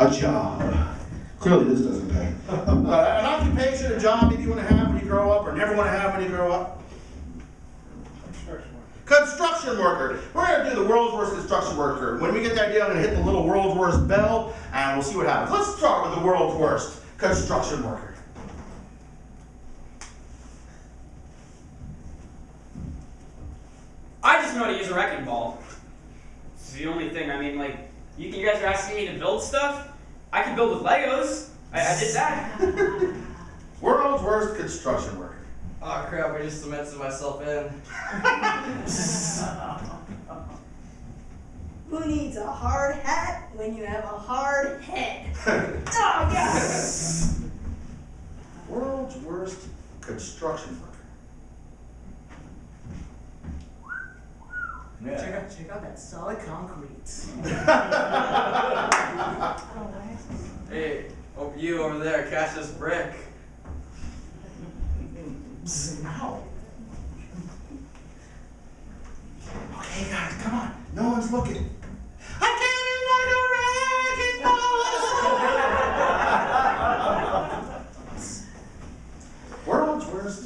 A job. Clearly this doesn't pay. An occupation, a job maybe you want to have when you grow up or never want to have when you grow up. Construction worker. We're going to do the world's worst construction worker. When we get the idea, I'm going to hit the little world's worst bell, and we'll see what happens. Let's start with the world's worst construction worker. I just know how to use a wrecking ball. It's the only thing. I mean, like, you guys are asking me to build stuff? I can build with Legos. I did that. World's worst construction worker. Oh crap, I just cemented myself in. Who needs a hard hat when you have a hard head? Oh, yes! World's worst construction worker. Yeah. Check out that solid concrete. Hey, you over there, catch this brick. Ow. Okay, guys, come on. No one's looking. I came in like a wrecking ball. World's worst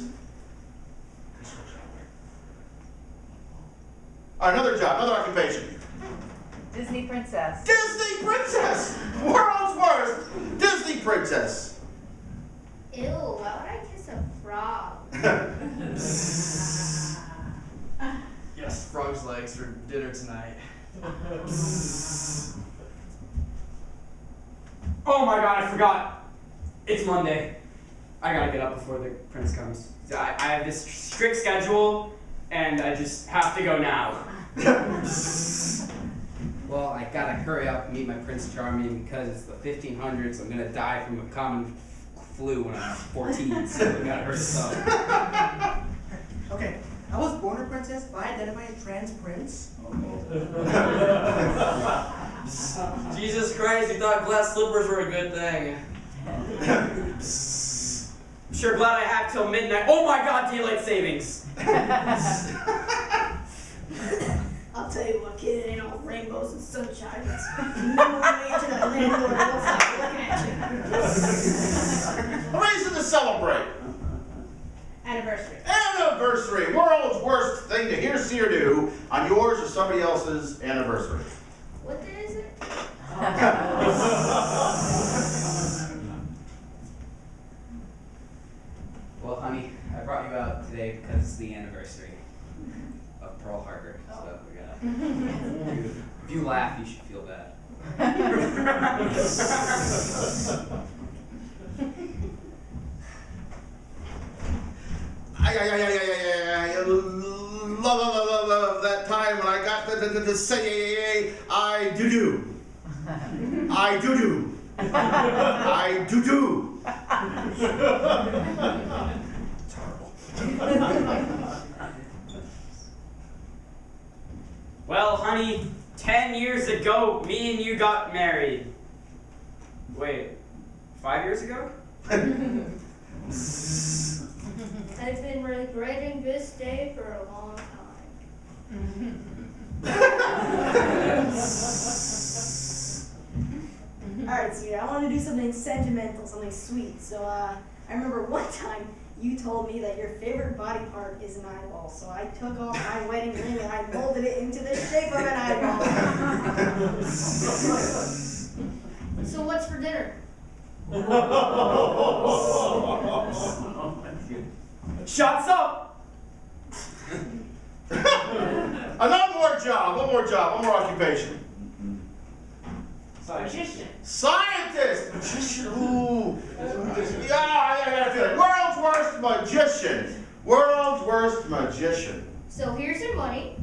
construction worker. Another job, another occupation. Disney princess. Disney princess. World's worst Disney princess. Ew, why would I kiss a frog? Yes, frog's legs for dinner tonight. Oh my god, I forgot. It's Monday. I gotta get up before the prince comes. I have this strict schedule, and I just have to go now. Well, I gotta hurry up and meet my Prince Charming because it's the 1500s. I'm gonna die from a common flu when I'm 14, so I gotta hurry this up. Okay, I was born a princess, but I identify as trans prince. Jesus Christ, you thought glass slippers were a good thing. I'm sure glad I have till midnight. Oh my god, daylight savings! I'll tell you what, kid, it ain't all rainbows and sunshine. It's no way to that landlord will stop looking at A reason to celebrate. you. Anniversary. Anniversary. World's worst thing to hear, see, or do on yours or somebody else's anniversary. What day is it? Well, honey, I brought you out today because it's the anniversary of Pearl Harbor. So we gotta. If you laugh, you should feel bad. I love that time when I got to say I do. I do. I do. It's horrible. Well, honey, 10 years ago, me and you got married. Wait, 5 years ago? I've been regretting this day for a long time. Alright, sweetie, I want to do something sentimental, something sweet. So, I remember one time you told me that your favorite body part is an eyeball. So I took off my wedding ring and I molded it into the shape of an eyeball. So what's for dinner? Shots up! Another more job, one more occupation. Magician. Scientist! Magician, ooh. Yeah, I feel it. World's worst magician. World's worst magician. So here's your money,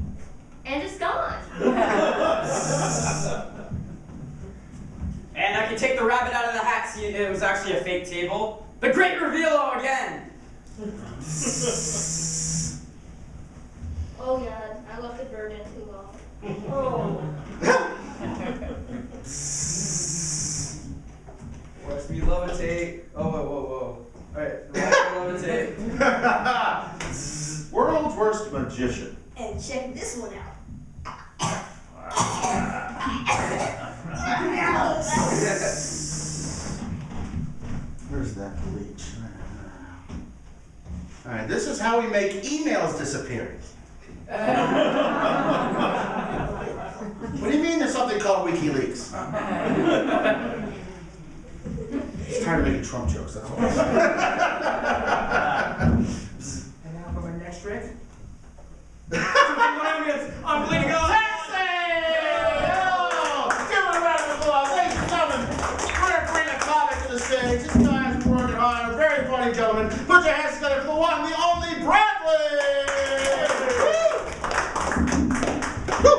and it's gone. And I can take the rabbit out of the hat, see it was actually a fake table. The great reveal again! Oh yeah, I left the bird in too long. Oh. Watch me levitate. Oh, whoa. Alright, levitate. World's worst magician. And check this one out. All right, this is how we make emails disappear. What do you mean there's something called WikiLeaks? Just tired of making Trump jokes, that's all. And now for my next trick. I'm bleeding out. Taxi! Oh, give it a round of applause. Ladies and gentlemen, we're going to bring a comic to the stage. This guy's working hard. A very funny gentleman. Put your hands together for the one, the only Bradley! Woo! Woo!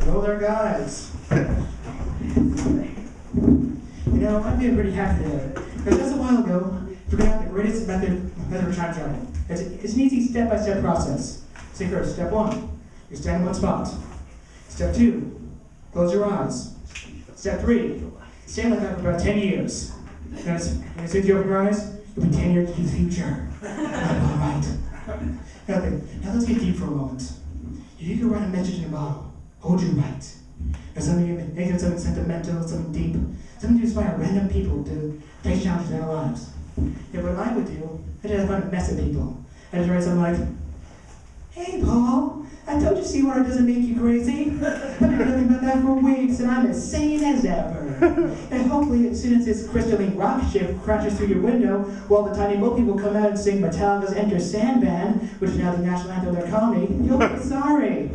Hello there, guys. You know, I'm feeling pretty happy today. Because just a while ago, I figured out the greatest method of time travel. It's an easy step-by-step process. Say first, step 1, you stand in one spot. Step 2, close your eyes. Step 3, stand like that for about 10 years. And as soon as you open your eyes, you'll be 10 years into the future. Alright. Now let's get deep for a moment. You need to write a message in a bottle. Hold your right. Now make it something sentimental, something deep, something to inspire random people to face challenges in their lives. Yeah, what I would do, I just find a mess of people. I just write something like, "Hey Paul, I told you Seawater doesn't make you crazy. I've been talking about that for weeks and I'm as sane as ever. And hopefully as soon as this crystalline rock ship crashes through your window, while the tiny boat people come out and sing Metallica's Enter Sandman, which is now the national anthem of their comedy, you'll be sorry."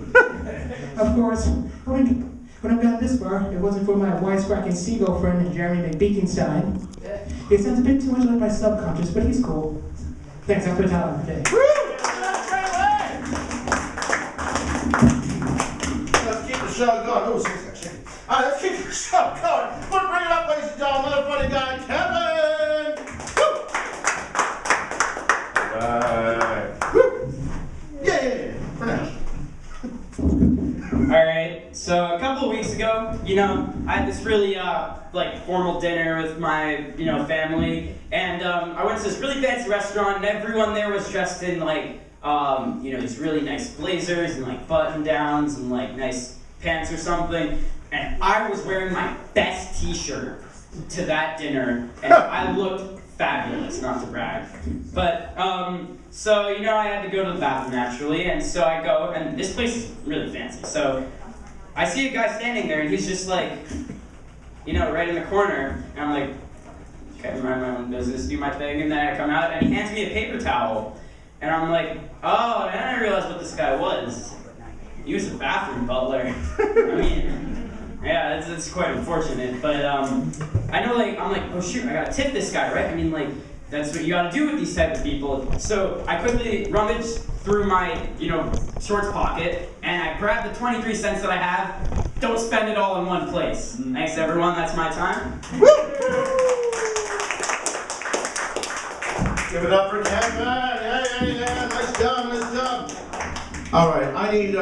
Of course, when I've gotten this far, it wasn't for my wisecracking seagull friend Jeremy McBeakenstein. It sounds a bit too much like my subconscious, but he's cool. Thanks, I'll put it out today. Let's keep the show going. Oh, sorry, sorry. All right, let's keep the show going. We'll bring it up, ladies and gentlemen. Another funny guy, Kevin. Woo! Woo! Yeah. For now. All right. So a couple of weeks ago, I had this really formal dinner with my family, and I went to this really fancy restaurant, and everyone there was dressed in these really nice blazers and button downs and nice pants or something, and I was wearing my best T-shirt to that dinner, and I looked fabulous, not to brag. But so I had to go to the bathroom naturally, and so I go, and this place is really fancy. So I see a guy standing there, and he's just right in the corner, and I'm like, okay, mind my own business, do my thing, and then I come out, and he hands me a paper towel, and I'm like, oh, and then I realized what this guy was. He was a bathroom butler. I mean, yeah, it's quite unfortunate, but I'm like, oh shoot, I gotta tip this guy, right? I mean, that's what you gotta do with these type of people. So I quickly rummaged through my, shorts pocket, and I grabbed the 23 cents that I have. Don't spend it all in one place. Thanks, everyone. That's my time. Give it up for Kevin. Yeah. Nice job. All right, I need,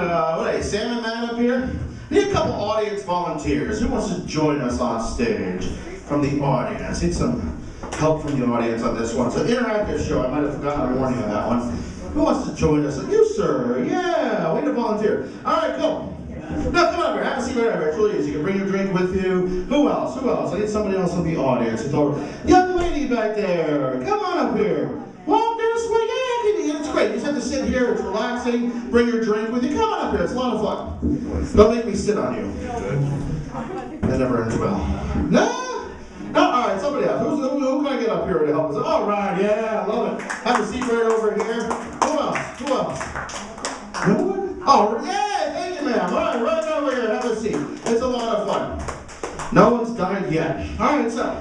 Salmon Man up here? I need a couple audience volunteers. Who wants to join us on stage from the audience? Need some help from the audience on this one. It's an interactive show. I might have forgotten a warning on that one. Who wants to join us? You, sir. Yeah, way to volunteer. All right, cool. Now, come over here. Have a seat right over here. It's really easy. You can bring your drink with you. Who else? I need somebody else from the audience. Young lady back there. Come on up here. Walk this way. Yeah, it's great. You just have to sit here. It's relaxing. Bring your drink with you. Come on up here. It's a lot of fun. Don't make me sit on you. That never ends well. No? All right, somebody else. Who can I get up here to help us? All right, yeah, I love it. Have a seat right over here. Who else? No one? Oh, yeah, thank you, ma'am. All right over here. Have a seat. It's a lot of fun. No one's died yet. All right, so.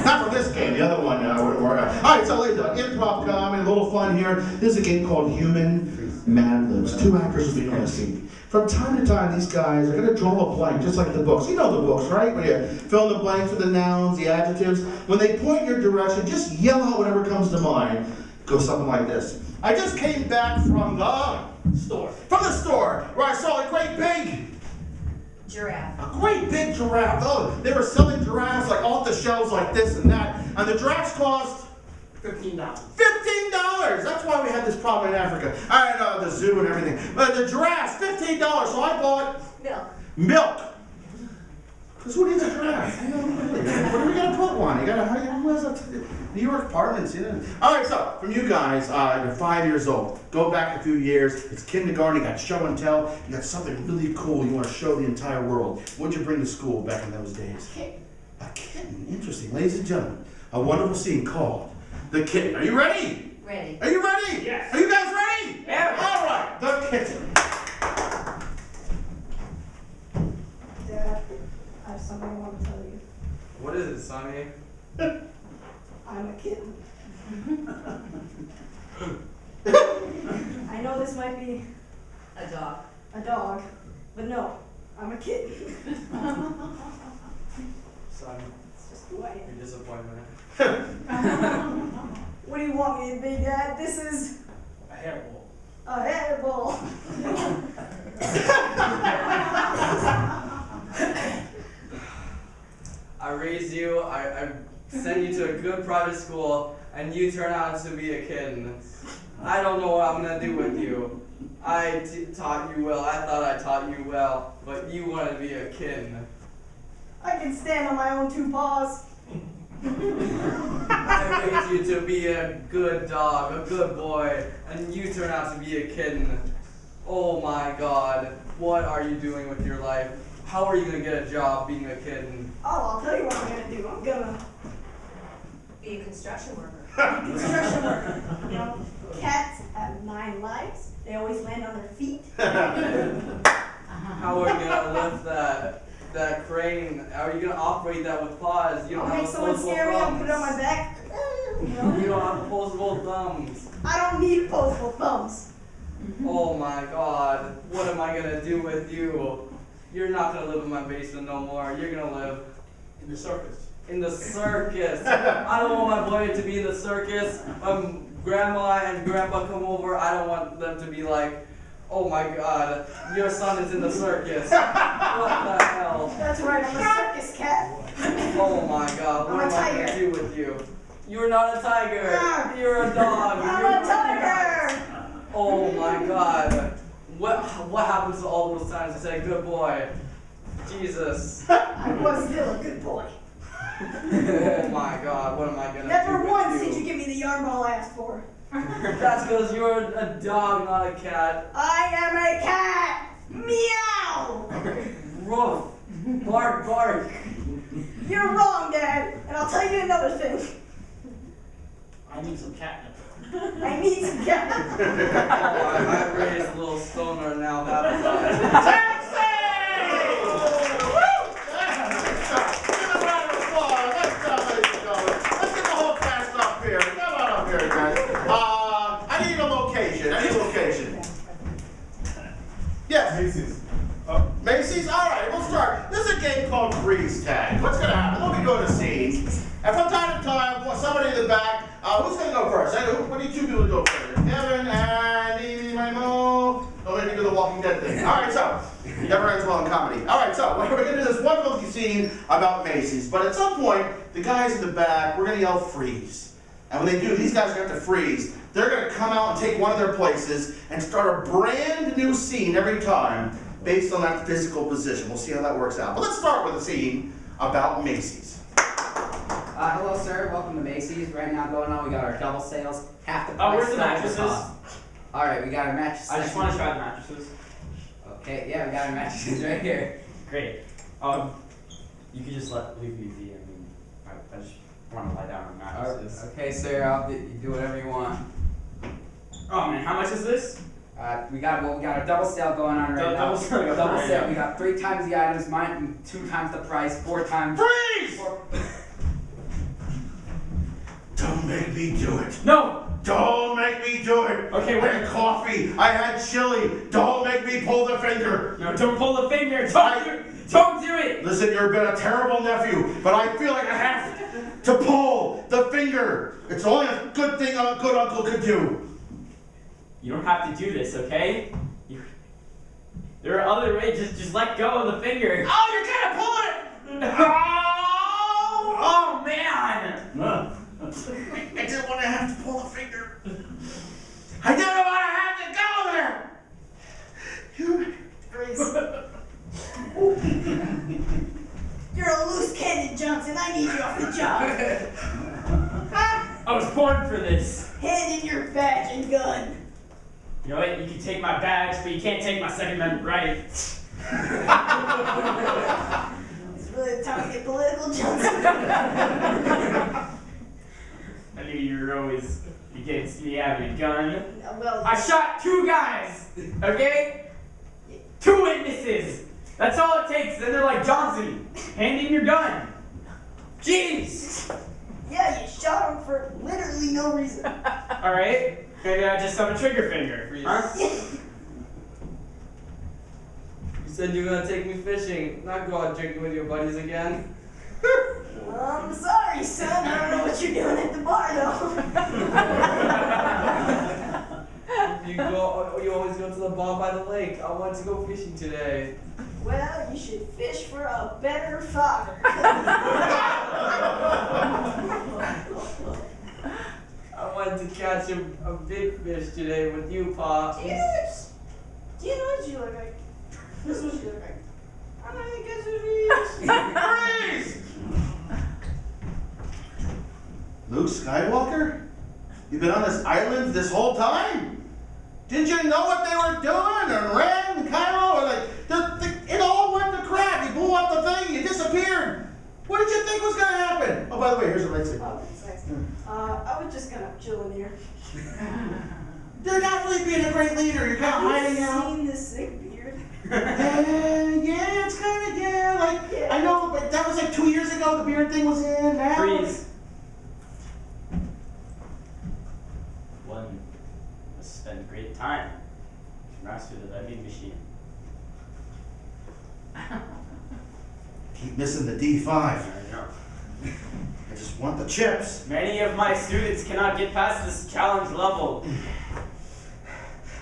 Not from this game. The other one wouldn't work out. All right, so ladies and gentlemen, improv comedy, a little fun here. This is a game called Human Mad Libs. Two actors will be on the scene. From time to time, these guys are going to draw a blank, just like the books. You know the books, right? When you fill in the blanks with the nouns, the adjectives. When they point in your direction, just yell out whatever comes to mind. It goes something like this. I just came back from the store. Where I saw a great big Giraffe. A great big giraffe. Oh, they were selling giraffes off the shelves like this and that. And the giraffes cost $15. $15! That's why we had this problem in Africa. I had the zoo and everything. But the giraffes, $15. So I bought Milk. Because who needs a giraffe? Where do we gotta put one? You gotta, where's that? New York Parliament's, All right, so from you guys, you're 5 years old. Go back a few years. It's kindergarten. You got show and tell. You got something really cool you want to show the entire world. What'd you bring to school back in those days? A kitten. Interesting. Ladies and gentlemen, a wonderful scene called The Kitten. Are you ready? Ready. Are you ready? Yes. Are you guys ready? Yeah. All right, The Kitten. Dad, I have something I want to tell you. What is it, Sonny? I'm a kitten. I know this might be A dog. a dog, but no, I'm a kitten. Sonny, It's just who I am. your disappointment. What do you want me to be, Dad? This is A hairball. a hairball. I raised you, I sent you to a good private school, and you turn out to be a kitten. I don't know what I'm gonna do with you. I taught you well, I thought I taught you well, but you want to be a kitten. I can stand on my own two paws. I raised you to be a good dog, a good boy, and you turn out to be a kitten. Oh my God, what are you doing with your life? How are you gonna get a job being a kitten? Oh, I'll tell you what I'm gonna do. I'm gonna Be a construction worker. be a construction worker. You know, cats have 9 lives. They always land on their feet. How are you gonna lift that crane? How are you gonna operate that with paws? You don't I'll have make someone opposable scare me. I'll thumbs. put it on my back. You know? You don't have opposable thumbs. I don't need opposable thumbs. Oh my God, what am I gonna do with you? You're not gonna live in my basement no more. You're gonna live In the circus. in the circus. I don't want my boy to be in the circus. Grandma and grandpa come over. I don't want them to be like, oh my God, your son is in the circus. What the hell? That's right. I'm a circus cat. Oh my God, what I'm a am I gonna tiger. do with you? You're not a tiger. Ah. You're a dog. I'm You're a tiger. Oh my God. What happens to all those times I said, good boy? Jesus. I was still a good boy. Oh my God, what am I gonna Never do once with did you? you give me the yarn ball I asked for. That's because you're a dog, not a cat. I am a cat. Meow. Roof. Bark, bark. You're wrong, Dad. And I'll tell you another thing. I need some catnip. I need some cat. Oh, I raised a little stoner now, haven't I? Taxi! Woo! Give a round of applause. Let's go, ladies and gentlemen. Let's get the whole cast up here. Come on up here, guys. I need a location. Yes. Macy's. Macy's? Alright, we'll start. This is a game called Freeze Tag. What's going to happen? Let me go to scene. And from time to time, somebody in the back, who's going to go first? What do you two people go first? Kevin and Mo. Don't make me do the Walking Dead thing. Alright, so, never ends well in comedy. Alright, so, we're going to do this wonderful scene about Macy's. But at some point, the guys in the back, we're going to yell freeze. And when they do, these guys are going to have to freeze. They're going to come out and take one of their places and start a brand new scene every time based on that physical position. We'll see how that works out. But let's start with a scene about Macy's. Hello, sir. Welcome to Macy's. Right now going on, we got our double sales. Half the price. Oh, where's the double mattresses? cost. All right, we got our mattresses. I just want to try the mattresses. Okay, yeah, we got our mattresses right here. Great. You could just leave me be. I mean, I just want to lie down on mattresses. Okay, sir. I'll do whatever you want. Oh man, how much is this? We got a double sale going on right now. Double sale. Double sale. We got 3 times the items, 2 times the price, 4 times. Freeze! 4. Don't make me do it. No. Don't make me do it. Okay, I had coffee. I had chili. Don't make me pull the finger. No, don't pull the finger. Don't do it. Listen, you've been a terrible nephew, but I feel like I have to pull the finger. It's the only good thing a good uncle could do. You don't have to do this, okay? There are other ways. Just let go of the finger. Oh, you're gonna pull it! Oh man! I didn't want to have to pull the finger. I didn't want to have to go there. Freeze. You're Lieutenant Johnson, I need you off the job. I was born for this. Hand in your badge and gun. You know what? You can take my badge, but you can't take my Second Amendment right. It's really the time to get political, Johnson. I knew you were always against me having a gun. Well, I shot 2 guys, okay? 2 witnesses. That's all it takes. Then they're like, Johnson, hand in your gun. Jeez. yeah, you shot him for literally no reason. All right. Maybe I just have a trigger finger. Huh? You said you were gonna take me fishing, not go out drinking with your buddies again. I'm sorry, son. I don't know what you're doing at the bar, though. You always go to the bar by the lake. I want to go fishing today. Well, you should fish for a better father. I wanted to catch a big fish today with you, Pa. Yes. Do you know what you look like? This is what you look like. I don't think that's what it is. Freeze! Luke Skywalker? You've been on this island this whole time? Didn't you know what they were doing? And Ren and Kylo? Or like, it all went to crap. You blew up the thing, you disappeared. What did you think was going to happen? Oh, by the way, here's a lightsaber. Oh, thanks. I was just gonna chill in here. You're not really being a great leader. You're kind of hiding Have out. you seen this sick beard? Yeah, it's kind of, like, I know, but that was like 2 years ago the beard thing was in. Now. Freeze. One must spend great time to master the vending machine. Keep missing the D5. I know. I just want the chips. Many of my students cannot get past this challenge level.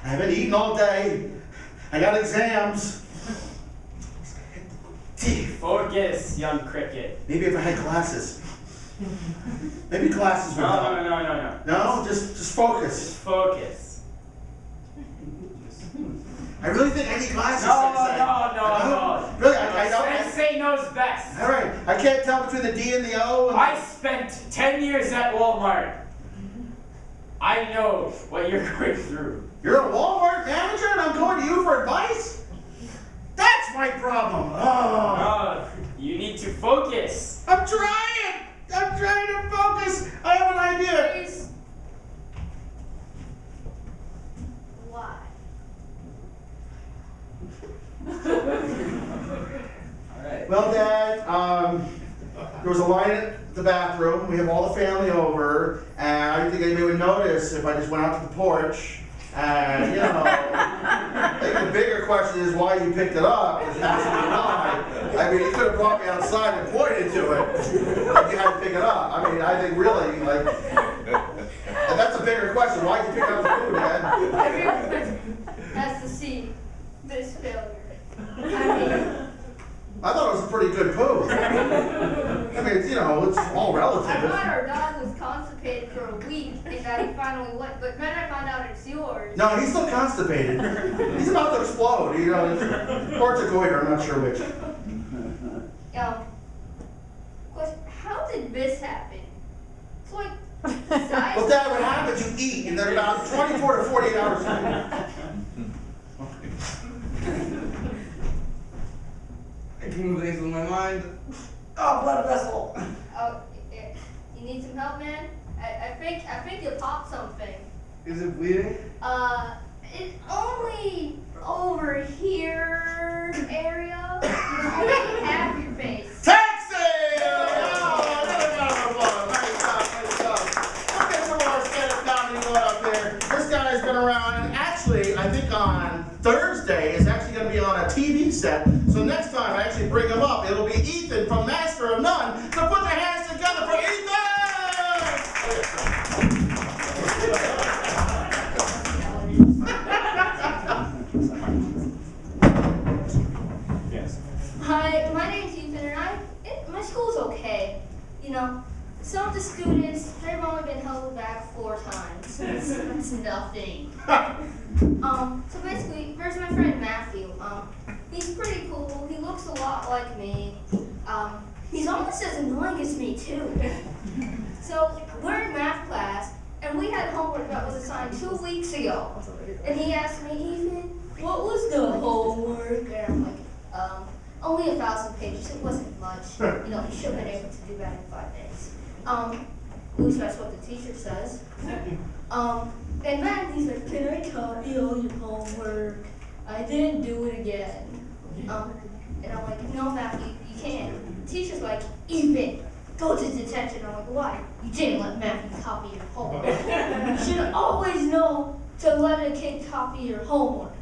I haven't eaten all day. I got exams. Focus, young cricket. Maybe if I had glasses. Maybe glasses would help. No. No, just focus. Just focus. I really think I need glasses. No. Really, I don't. Sensei knows best. All right, I can't tell between the D and the O. And I spent 10 years at Walmart. I know what you're going through. You're a Walmart manager, and I'm going to you for advice. That's my problem. Oh. No, you need to focus. I'm trying to focus. I have an idea. Please. Why? Alright. Well, Dad, there was a line at the bathroom. We have all the family over, and I didn't think anybody would notice if I just went out to the porch. And, I think the bigger question is why you picked it up. Is absolutely why. I mean, you could have brought me outside and pointed to it. But you had to pick it up. I mean, I think really, and that's a bigger question. Why did you pick up the food, Dad? Everyone has to see this failure. I thought it was a pretty good poo. I mean, it's all I relative. thought our dog was constipated for a week and that he finally went, but then I found out it's yours. No, he's still constipated. He's about to explode. Or it's a goiter, I'm not sure which. Question, how did this happen? It's like size. Well, Dad, what happens, you eat, and then about 24 to 48 hours later. I can move things with my mind. Oh, blood vessel. Oh, you need some help, man? I think you popped something. Is it bleeding? It's only over here area. Only half your face. Taxi! Oh, another round of applause. Nice job. Look at some of our stand-up comedy going up there. This guy's been around, and actually, I think on Thursday is actually going to be on a TV set. So next time I actually bring him up, it'll be Ethan from Master of None. So put your hands together for Ethan! Yes. Hi, my name's Ethan, and my school's okay. Some of the students, they've only been held back 4 times. That's nothing. So basically, there's my friend Matthew. He's pretty cool. He looks a lot like me. he's almost as annoying as me too. So we're in math class, and we had homework that was assigned 2 weeks ago. And he asked me, Ethan, what was the homework? And I'm like, only 1,000 pages. It wasn't much. You know, he should have been able to do that in 5 minutes. At least that's what the teacher says. And then he's like, can I copy all your homework? I didn't do it again. And I'm like, no, Matthew, you can't. The teacher's like, Ethan, go to detention. I'm like, why? You didn't let Matthew copy your homework. You should always know to let a kid copy your homework.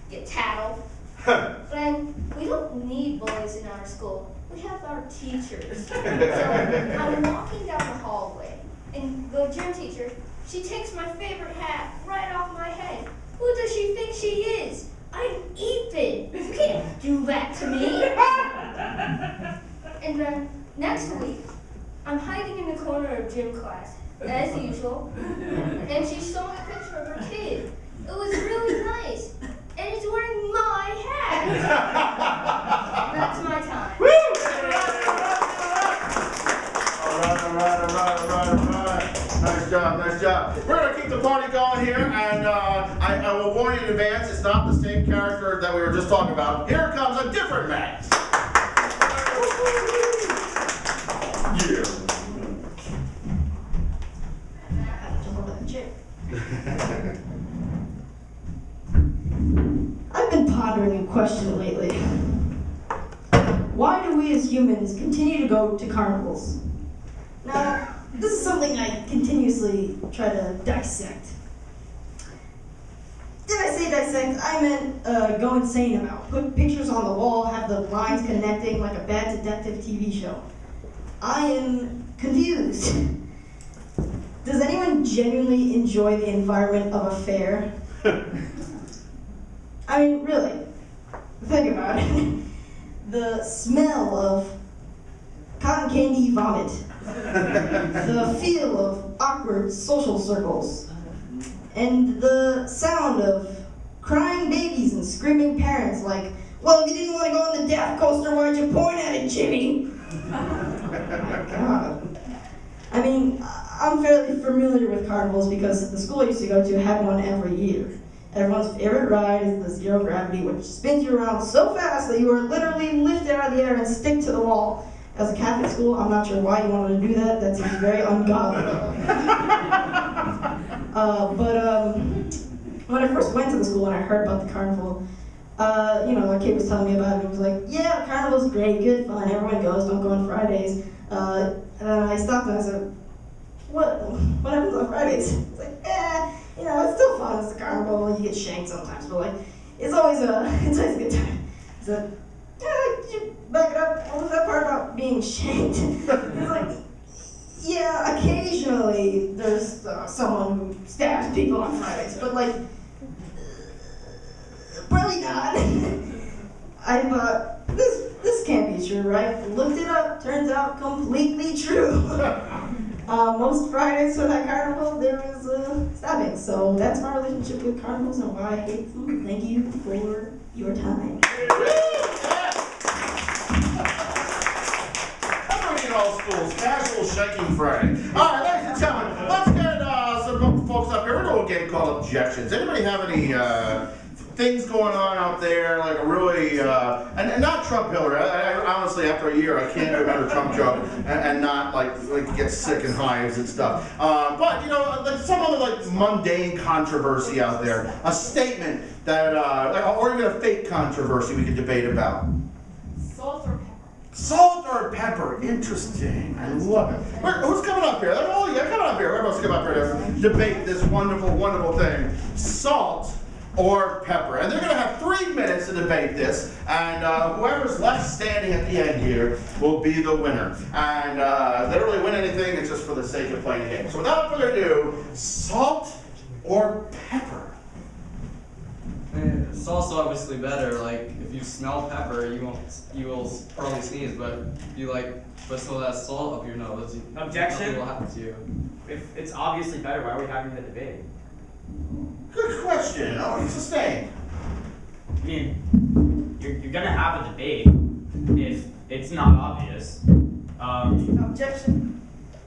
You tattle. Friend, we don't need bullies in our school. We have our teachers. So I'm walking down the hallway, and the gym teacher, she takes my favorite hat right off my head. Who does she think she is? I'm Ethan. You can't do that to me. And then next week, I'm hiding in the corner of gym class, as usual, and she's showing a picture of her kid. It was really nice. And he's wearing my hat. That's my time. Woo! All right. Nice job. We're going to keep the party going here, and I will warn you in advance, it's not the same character that we were just talking about. Here comes a different man. Yeah. I've been pondering a question lately. Why do we as humans continue to go to carnivals? Now, this is something I continuously try to dissect. Did I say dissect? I meant go insane about. Put pictures on the wall, have the lines connecting like a bad detective TV show. I am confused. Does anyone genuinely enjoy the environment of a fair? I mean, really, think about it. The smell of cotton candy vomit. The feel of awkward social circles. And the sound of crying babies and screaming parents like, well, if you didn't want to go on the death coaster, why'd you point at it, Jimmy? Oh my God. I mean, I'm fairly familiar with carnivals because the school I used to go to had one every year. Everyone's favorite ride is the zero gravity, which spins you around so fast that you are literally lifted out of the air and stick to the wall. As a Catholic school, I'm not sure why you wanted to do that. That seems very ungodly. But when I first went to the school and I heard about the carnival, my kid was telling me about it. He was like, yeah, carnival's great, good fun, everyone goes, don't go on Fridays. And I stopped and I said, what happens on Fridays? It's like, it's still fun, it's the carnival, you get shanked sometimes, but it's always a good time. I said, could you back it up? What was that part about being shanked? He's like, yeah, occasionally there's someone who stabs people on Fridays, but probably not. I thought, this can't be true, right? Looked it up, turns out completely true. Most Fridays for that carnival, there was stabbing. So that's my relationship with carnivals and why I hate them. Thank you for your time. All schools, casual shaking Friday. All right, ladies and gentlemen, let's get some folks up here. We're doing a game called Objections. Anybody have any things going on out there, like a really, and not Trump Hillary. I honestly, after a year, I can't do another Trump joke and not like get sick and hives and stuff. But like some other mundane controversy out there, a statement that, or even a fake controversy we could debate about. Salt or pepper? Interesting. I love it. Who's coming up here? Oh, yeah, coming up here. Everyone's coming up here to debate this wonderful, wonderful thing. Salt or pepper. And they're going to have 3 minutes to debate this. And whoever's left standing at the end here will be the winner. And they don't really win anything. It's just for the sake of playing the game. So without further ado, salt or pepper? Salt's obviously better. Like, if you smell pepper, you will probably sneeze. But if you put some of that salt up your nose, Objection? nothing will happen to you. If it's obviously better, why are we having the debate? Good question. Oh, he's sustained. I mean, you're gonna have a debate if it's not obvious. Objection.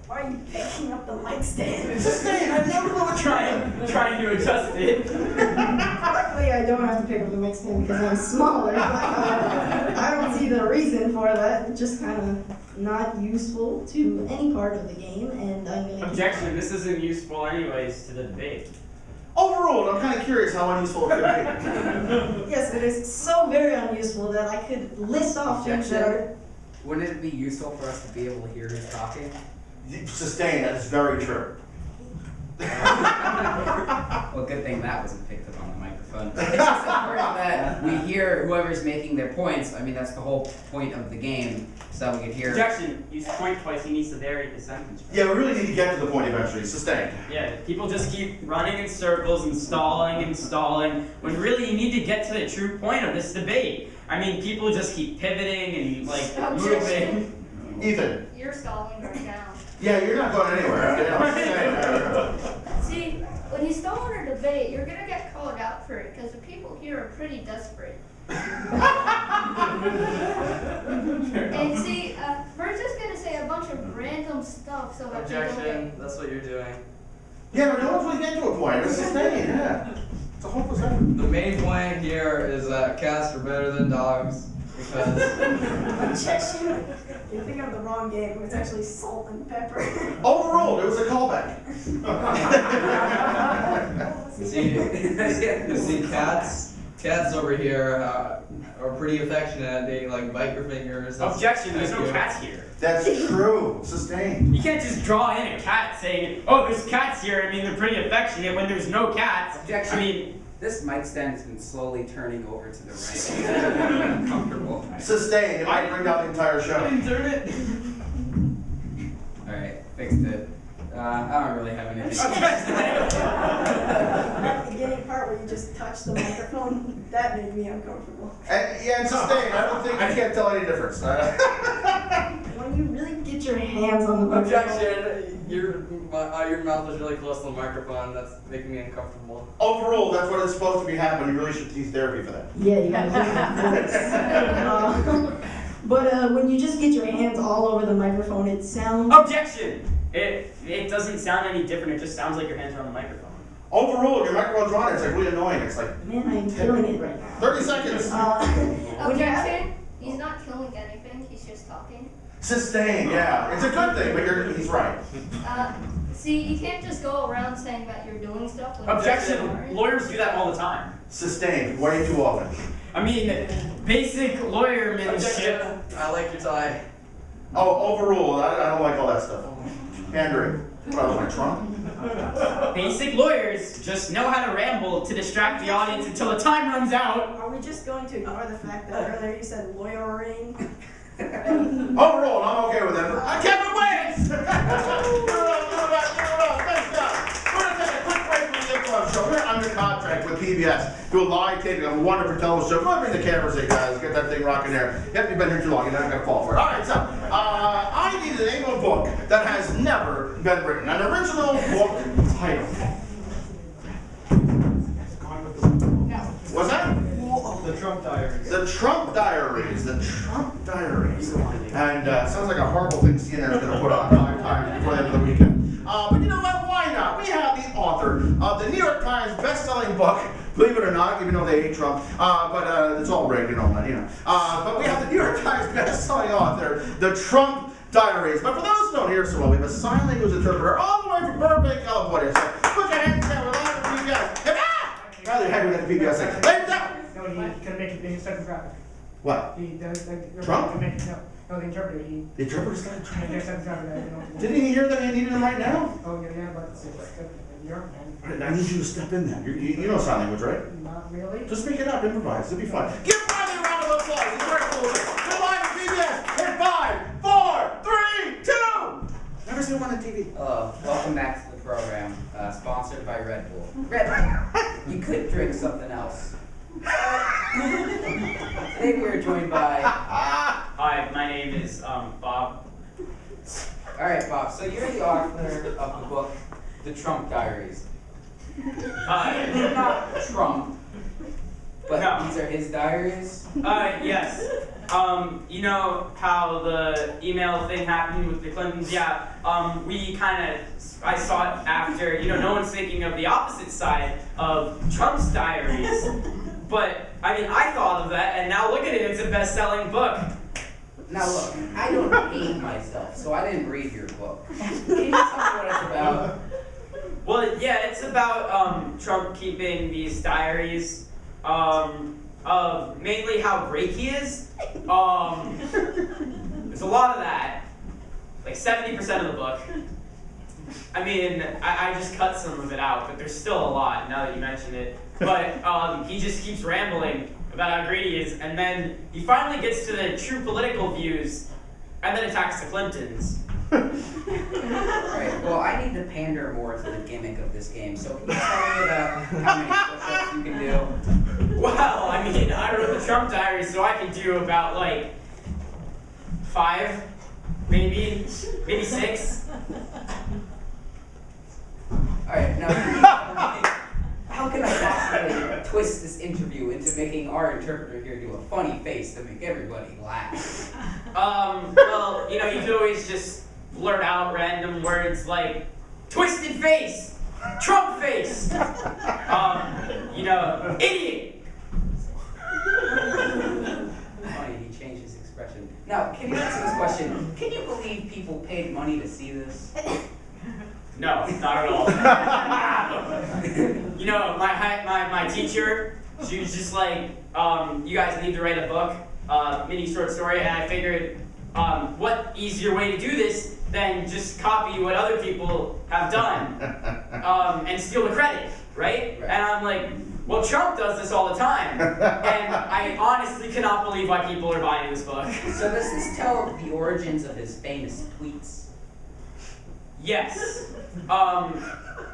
Why are you picking up the mic stand? Sustain, I've never trying to adjust it. Luckily, I don't have to pick up the mic stand because I'm smaller. But, I don't see the reason for that. It's just kind of not useful to any part of the game, and I'm gonna. Objection, this isn't useful anyways to the debate. Overruled. I'm kind of curious how unuseful it could be. Yes, it is so very unuseful that I could list off things that are. Wouldn't it be useful for us to be able to hear who's talking? Sustain, that is very true. Well, good thing that wasn't picked up on the microphone. It's just important that we hear whoever's making their points. I mean, that's the whole point of the game, so that we could hear. Objection, he's point twice, he needs to vary his sentence. Yeah, we really need to get to the point eventually. Sustain. Yeah, people just keep running in circles and stalling, when really you need to get to the true point of this debate. I mean, people just keep pivoting and like moving. Ethan. You're stalling right now. Yeah, you're not going anywhere. See, when you stall in a debate, you're gonna get called out for it because the people here are pretty desperate. And see, we're just gonna say a bunch of random stuff so that Objection. That's what you're doing. Yeah, but no one's really getting to a point. It's Sustain, yeah. It's a hopeless effort. The main point here is that cats are better than dogs because Objection. You're thinking of the wrong game. It's actually salt and pepper. Overruled. It was a callback. you see cats over here are pretty affectionate. They like bite your fingers. Objection, there's no cats here. That's true. Sustain. You can't just draw in a cat saying, oh, there's cats here. I mean, they're pretty affectionate when there's no cats. Objection. I mean, this mic stand has been slowly turning over to the right. It's becoming uncomfortable. Sustain. It might bring down the entire show. I didn't turn it. Alright, fixed it. I don't really have anything. That beginning part where you just touch the microphone, that made me uncomfortable. And Sustain. I don't think I can't tell any difference. When you really get your hands on the microphone. Objection. Your mouth is really close to the microphone. That's making me uncomfortable. Overruled. That's what is supposed to be happening. You really should use therapy for that. Yeah, you gotta do that. But when you just get your hands all over the microphone, it sounds. Objection! It doesn't sound any different. It just sounds like your hands are on the microphone. Overruled. Your microphone's on. It's like really annoying. It's like Man, I'm killing it right now. 30 seconds. When you're Objection. He's not killing anything. He's just talking. Sustain. Yeah, it's a good thing, but he's right. See, you can't just go around saying that you're doing stuff. When Objection! Lawyers do that all the time. Sustain. Way too often. I mean, basic lawyermanship. Objection. I like your tie. Oh, overruled. I don't like all that stuff. Andrew. What, I was my trunk? Basic lawyers just know how to ramble to distract the audience until the time runs out. Are we just going to ignore the fact that earlier you said lawyering? Overruled. I'm okay with that. Kevin wins! Give it up. Thanks, guys. We're going to take a quick break from the Improv show. We're under contract with PBS. Do a live taping of a wonderful television show. Go ahead and bring the cameras in, guys. Get that thing rocking there. You haven't been here too long. You're not going to fall for it. All right, so I need the name of a book that has never been written. An original book title. What's that? The Trump Diaries. The Trump Diaries. The Trump Diaries. And sounds like a horrible thing CNN's going to put on 5 times before the end of the weekend. But you know what? Why not? We have the author of the New York Times best-selling book, believe it or not, even though they hate Trump. But it's all rigged and all that, you know. But we have the New York Times best-selling author, the Trump Diaries. But for those who don't hear so well, we have a sign language interpreter all the way from Burbank, California. So put your hands down. We're live from PBS. Rather happy with the PBS thing. Ladies down. No, he couldn't make it being stuck in traffic. What? He does like Trump? No, the interpreter. The interpreter started He trying. gets stuck in traffic. Didn't he hear that he needed him right now? Oh yeah, but it's New York, man. I need you to step in there. You know sign language, right? Not really. Just make it up, improvise. It'll be fun. Give Riley a round of applause. He's very cool. We're live at PBS in 5, 4, 3, 2. Never seen one on TV. Hello, welcome back to the program, sponsored by Red Bull. Red Bull, you could drink something else. Today we are joined by... Hi, my name is Bob. Alright, Bob, so you're the author of the book, The Trump Diaries. Hi. Trump, but No. these are his diaries? Yes. You know how the email thing happened with the Clintons? Yeah, I saw it after, no one's thinking of the opposite side of Trump's diaries. But, I thought of that, and now look at it, it's a best-selling book. Now look, I don't hate myself, so I didn't read your book. Can you tell me what it's about? Well, yeah, it's about Trump keeping these diaries of mainly how great he is. There's a lot of that, like 70% of the book. I just cut some of it out, but there's still a lot now that you mention it. But he just keeps rambling about how great he is, and then he finally gets to the true political views, and then attacks the Clintons. Alright, well, I need to pander more to the gimmick of this game, so can you tell me about how many push-ups you can do? Well, I wrote the Trump diaries, so I can do about, 5, maybe 6. Alright, now, how can I possibly twist this interview into making our interpreter here do a funny face to make everybody laugh? Well, you could always just blurt out random words like twisted face, Trump face, idiot. Funny, he changed his expression. Now, can you answer this question? Can you believe people paid money to see this? No, not at all. My teacher, she was just like, you guys need to write a book, mini short story, and I figured, what easier way to do this than just copy what other people have done, and steal the credit, right? And I'm like, well, Trump does this all the time, and I honestly cannot believe why people are buying this book. So does this tell the origins of his famous tweets? Yes.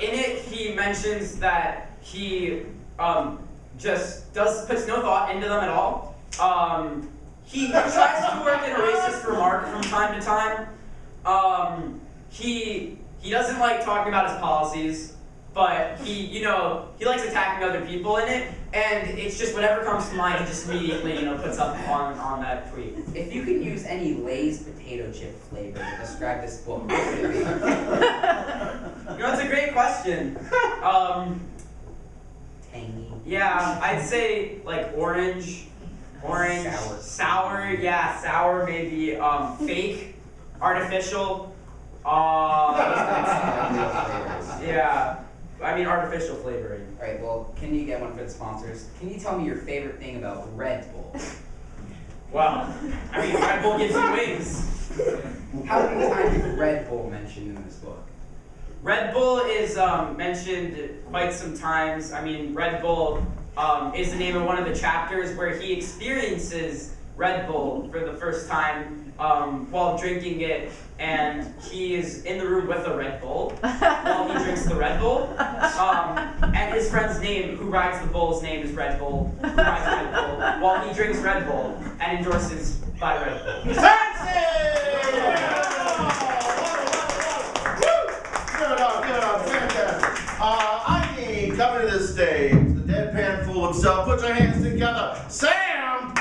In it, he mentions that he just puts no thought into them at all. He tries to work in a racist remark from time to time. He doesn't like talking about his policies, but he likes attacking other people in it, and it's just whatever comes to mind, he just immediately, puts up on that tweet. If you could use any Lay's potato chip flavor to describe this book, what would it be? It's a great question. Tangy. Yeah, I'd say like orange, sour, yeah, sour maybe, fake, artificial, yeah, artificial flavoring. Alright, well, can you get one for the sponsors? Can you tell me your favorite thing about Red Bull? Well, Red Bull gives you wings. How many times is Red Bull mentioned in this book? Red Bull is mentioned quite some times. Red Bull is the name of one of the chapters where he experiences Red Bull for the first time while drinking it, and he is in the room with a Red Bull while he drinks the Red Bull. And his friend's name, who rides the bull's name, is Red Bull, who rides Red Bull, while he drinks Red Bull and endorses by Red Bull. Good on, fantastic. I need, coming to this stage, the deadpan fool himself. Put your hands together. Sam!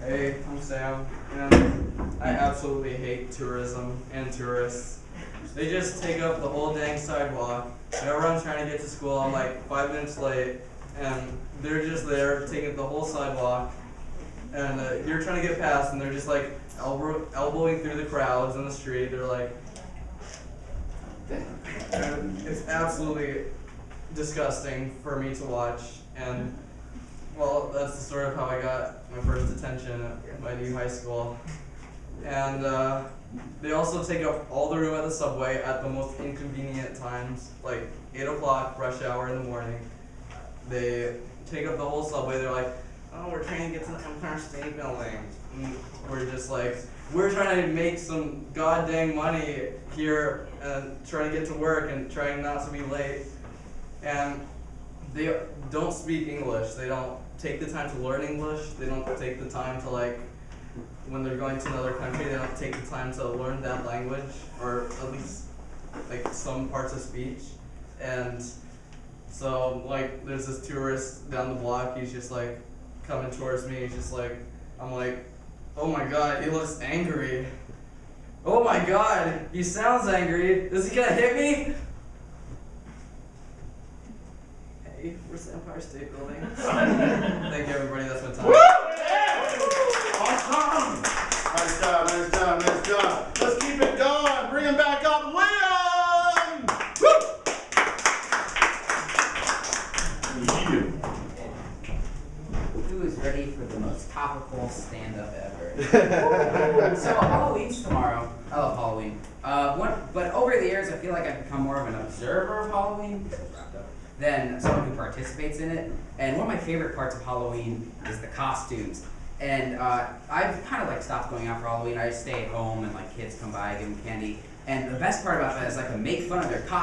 Hey, I'm Sam, and I absolutely hate tourism and tourists. They just take up the whole dang sidewalk. Whenever I'm trying to get to school, I'm like 5 minutes late, and they're just there taking up the whole sidewalk. And you're trying to get past, and they're just like elbowing through the crowds in the street. They're like, it's absolutely disgusting for me to watch. And well, that's the story of how I got my first detention at my new high school. And they also take up all the room at the subway at the most inconvenient times, like 8 o'clock, rush hour in the morning. They take up the whole subway. They're like, oh, we're trying to get to the Empire State Building. And we're just like, we're trying to make some goddamn money here and trying to get to work and trying not to be late. And they don't speak English. They don't take the time to learn English. They don't take the time to, like, when they're going to another country, they don't take the time to learn that language, or at least like some parts of speech, and so like there's this tourist down the block. He's just like coming towards me. He's just like, I'm like, oh my god, he looks angry. Oh my god, he sounds angry. Is he gonna hit me? Hey, where's the Empire State Building? Thank you, everybody. That's my time. Woo! Awesome! Nice job, nice job, nice job. Let's keep it going. Bring him back up, Leon! Woo! Who is ready for the most topical stand-up ever? So Halloween's tomorrow. I love Halloween. But over the years, I feel like I've become more of an observer of Halloween than someone who participates in it. And one of my favorite parts of Halloween is the costumes. And I've kind of like stopped going out for Halloween. I just stay at home and like kids come by, give them candy. And the best part about that is I can make fun of their costumes.